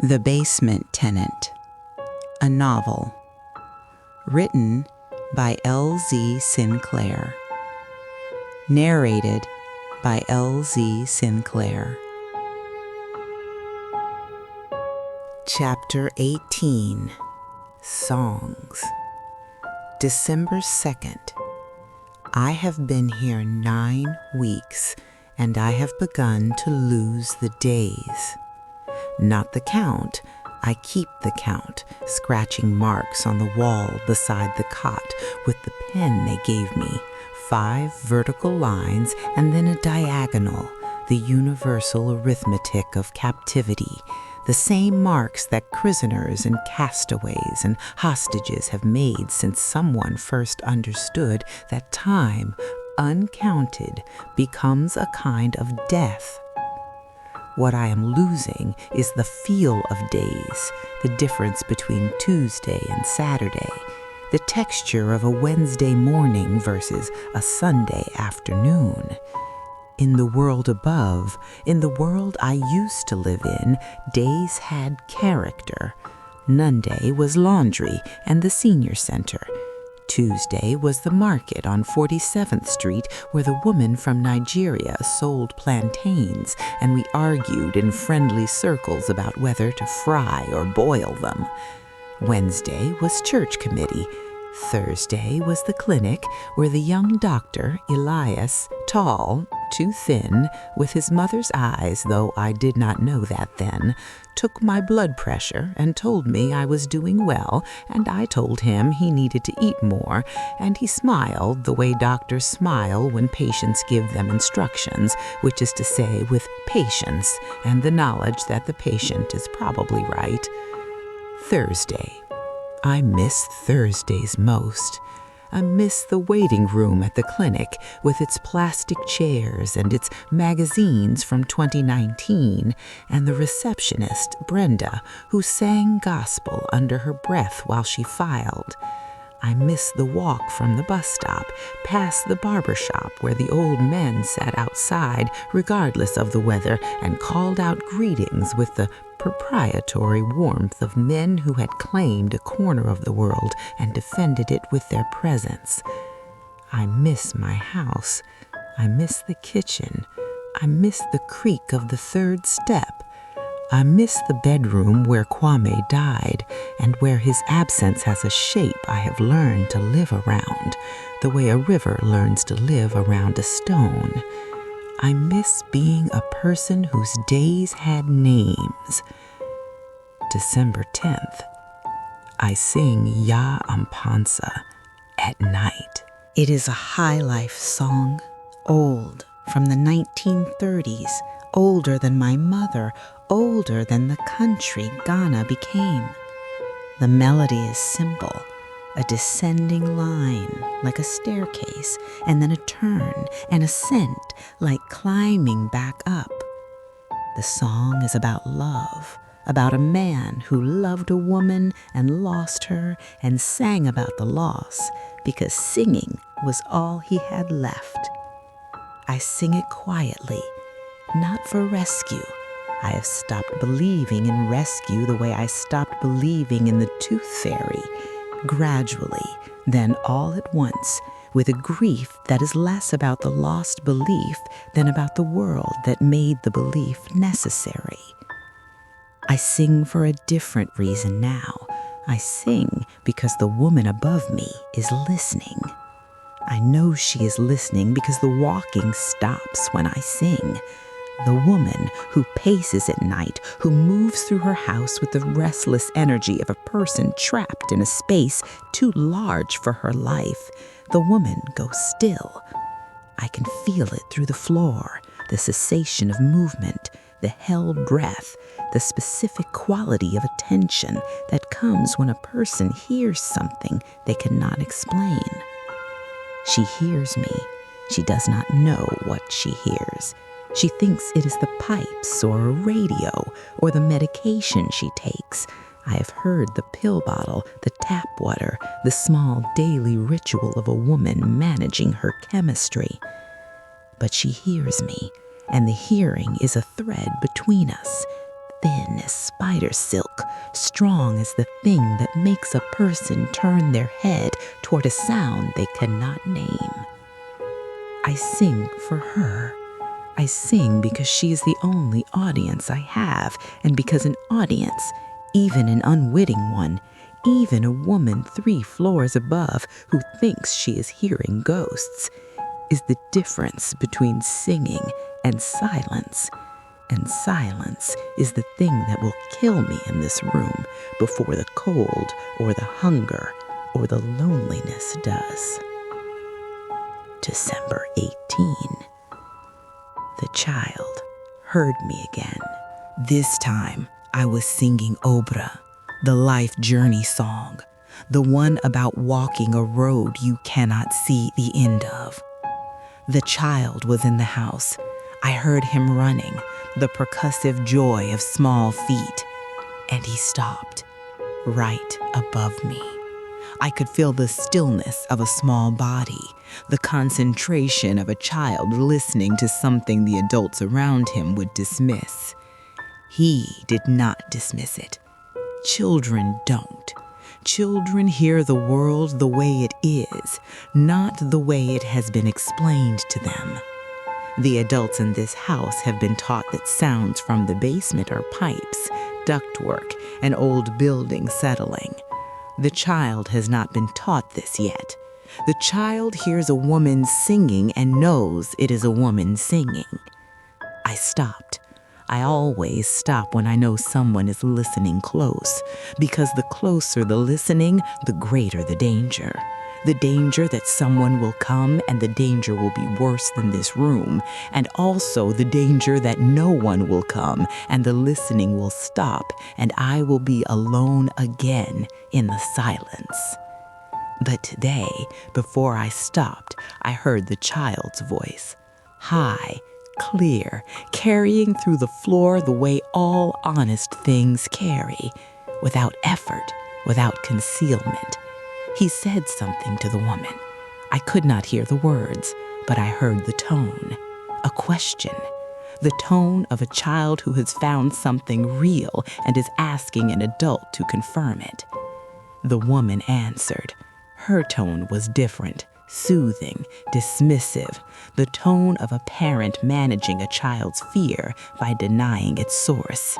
The Basement Tenant, a novel, written by L.Z. Sinclaire, narrated by L.Z. Sinclaire. Chapter 18, Songs. December 2nd. I have been here 9 weeks, and I have begun to lose the days. Not the count, I keep the count, scratching marks on the wall beside the cot with the pen they gave me, 5 vertical lines and then a diagonal, the universal arithmetic of captivity, the same marks that prisoners and castaways and hostages have made since someone first understood that time, uncounted, becomes a kind of death. What I am losing is the feel of days, the difference between Tuesday and Saturday, the texture of a Wednesday morning versus a Sunday afternoon. In the world above, in the world I used to live in, days had character. Monday was laundry and the senior center. Tuesday was the market on 47th Street where the woman from Nigeria sold plantains, and we argued in friendly circles about whether to fry or boil them. Wednesday was church committee. Thursday was the clinic where the young doctor, Elias, tall, too thin, with his mother's eyes, though I did not know that then, took my blood pressure and told me I was doing well, and I told him he needed to eat more, and he smiled the way doctors smile when patients give them instructions, which is to say with patience and the knowledge that the patient is probably right. Thursday. I miss Thursdays most. I miss the waiting room at the clinic with its plastic chairs and its magazines from 2019, and the receptionist, Brenda, who sang gospel under her breath while she filed. I miss the walk from the bus stop past the barber shop where the old men sat outside regardless of the weather and called out greetings with the proprietary warmth of men who had claimed a corner of the world and defended it with their presence. I miss my house. I miss the kitchen. I miss the creak of the 3rd step. I miss the bedroom where Kwame died and where his absence has a shape I have learned to live around, the way a river learns to live around a stone. I miss being a person whose days had names. December 10th. I sing Ya Ampansa at night. It is a high life song, old, from the 1930s, older than my mother, older than the country Ghana became. The melody is simple, a descending line like a staircase, and then a turn, an ascent like climbing back up. The song is about love, about a man who loved a woman and lost her and sang about the loss because singing was all he had left. I sing it quietly, not for rescue. I have stopped believing in rescue the way I stopped believing in the tooth fairy, gradually, then all at once, with a grief that is less about the lost belief than about the world that made the belief necessary. I sing for a different reason now. I sing because the woman above me is listening. I know she is listening because the walking stops when I sing. The woman who paces at night, who moves through her house with the restless energy of a person trapped in a space too large for her life. The woman goes still. I can feel it through the floor, the cessation of movement, the held breath, the specific quality of attention that comes when a person hears something they cannot explain. She hears me. She does not know what she hears. She thinks it is the pipes or a radio or the medication she takes. I have heard the pill bottle, the tap water, the small daily ritual of a woman managing her chemistry. But she hears me, and the hearing is a thread between us, thin as spider silk, strong as the thing that makes a person turn their head toward a sound they cannot name. I sing for her. I sing because she is the only audience I have, and because an audience, even an unwitting one, even a woman 3 floors above who thinks she is hearing ghosts, is the difference between singing and silence. And silence is the thing that will kill me in this room before the cold or the hunger or the loneliness does. December 18. The child heard me again. This time I was singing Obra, the life journey song, the one about walking a road you cannot see the end of. The child was in the house. I heard him running, the percussive joy of small feet, and he stopped right above me. I could feel the stillness of a small body, the concentration of a child listening to something the adults around him would dismiss. He did not dismiss it. Children don't. Children hear the world the way it is, not the way it has been explained to them. The adults in this house have been taught that sounds from the basement are pipes, ductwork, and old buildings settling. The child has not been taught this yet. The child hears a woman singing and knows it is a woman singing. I stopped. I always stop when I know someone is listening close, because the closer the listening, the greater the danger. The danger that someone will come and the danger will be worse than this room, and also the danger that no one will come and the listening will stop and I will be alone again in the silence. But today, before I stopped, I heard the child's voice, high, clear, carrying through the floor the way all honest things carry, without effort, without concealment. He said something to the woman. I could not hear the words, but I heard the tone, a question, the tone of a child who has found something real and is asking an adult to confirm it. The woman answered. Her tone was different, soothing, dismissive, the tone of a parent managing a child's fear by denying its source.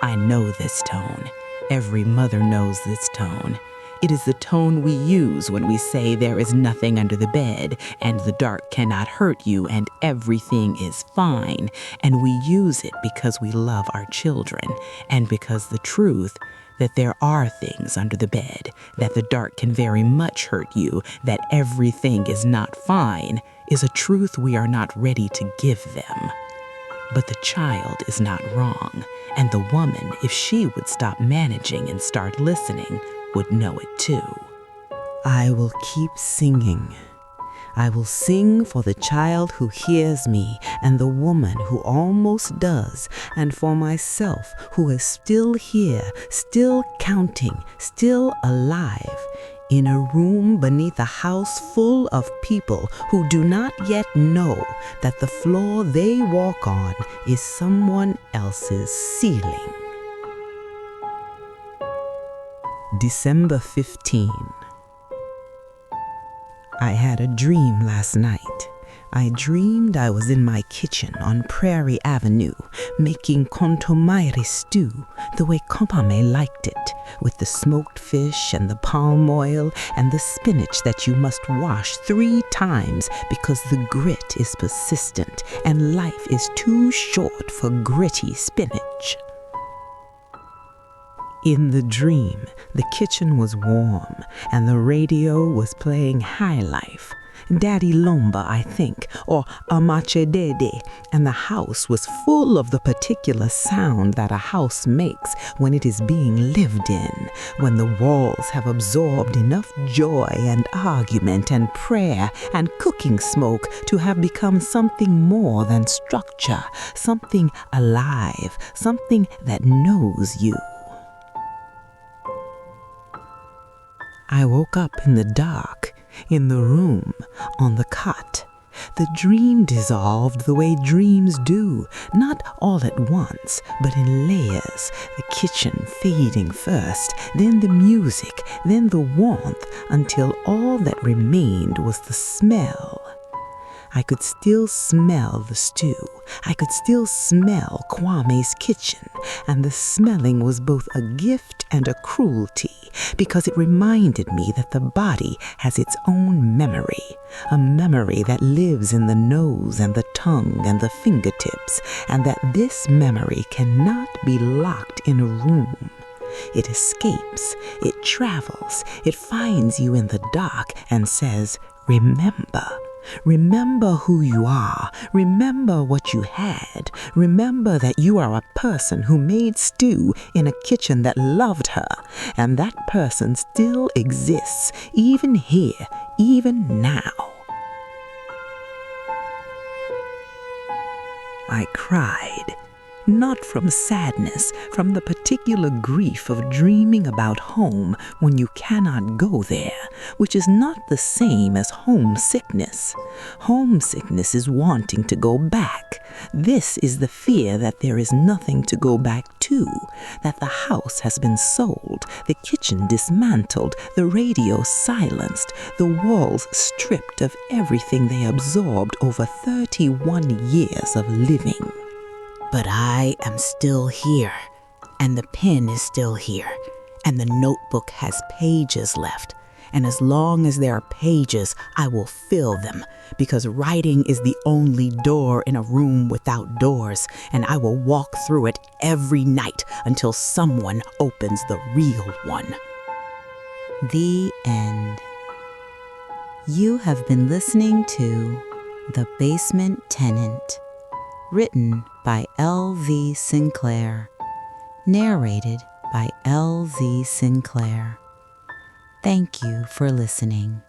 I know this tone. Every mother knows this tone. It is the tone we use when we say there is nothing under the bed, and the dark cannot hurt you, and everything is fine. And we use it because we love our children, and because the truth that there are things under the bed, that the dark can very much hurt you, that everything is not fine, is a truth we are not ready to give them. But the child is not wrong, and the woman, if she would stop managing and start listening, would know it too. I will keep singing. I will sing for the child who hears me and the woman who almost does, and for myself who is still here, still counting, still alive, in a room beneath a house full of people who do not yet know that the floor they walk on is someone else's ceiling. December 15. I had a dream last night. I dreamed I was in my kitchen on Prairie Avenue making contomaire stew the way Compame liked it, with the smoked fish and the palm oil and the spinach that you must wash 3 times because the grit is persistent and life is too short for gritty spinach. In the dream, the kitchen was warm and the radio was playing High Life, Daddy Lomba, I think, or Amache Dede, and the house was full of the particular sound that a house makes when it is being lived in, when the walls have absorbed enough joy and argument and prayer and cooking smoke to have become something more than structure, something alive, something that knows you. I woke up in the dark, in the room, on the cot. the dream dissolved the way dreams do, not all at once, but in layers, the kitchen fading first, then the music, then the warmth, until all that remained was the smell. I could still smell the stew. I could still smell Kwame's kitchen, and the smelling was both a gift and a cruelty, because it reminded me that the body has its own memory, a memory that lives in the nose and the tongue and the fingertips, and that this memory cannot be locked in a room. It escapes, it travels, it finds you in the dark and says, "Remember. Remember who you are. Remember what you had. Remember that you are a person who made stew in a kitchen that loved her, and that person still exists, even here, even now." I cried. Not from sadness, from the particular grief of dreaming about home when you cannot go there, which is not the same as homesickness. Homesickness is wanting to go back. This is the fear that there is nothing to go back to, that the house has been sold, the kitchen dismantled, the radio silenced, the walls stripped of everything they absorbed over 31 years of living. But I am still here, and the pen is still here, and the notebook has pages left, and as long as there are pages, I will fill them, because writing is the only door in a room without doors, and I will walk through it every night until someone opens the real one. The end. You have been listening to The Basement Tenant, written by L.V. Sinclaire, narrated by L.V. Sinclaire. Thank you for listening.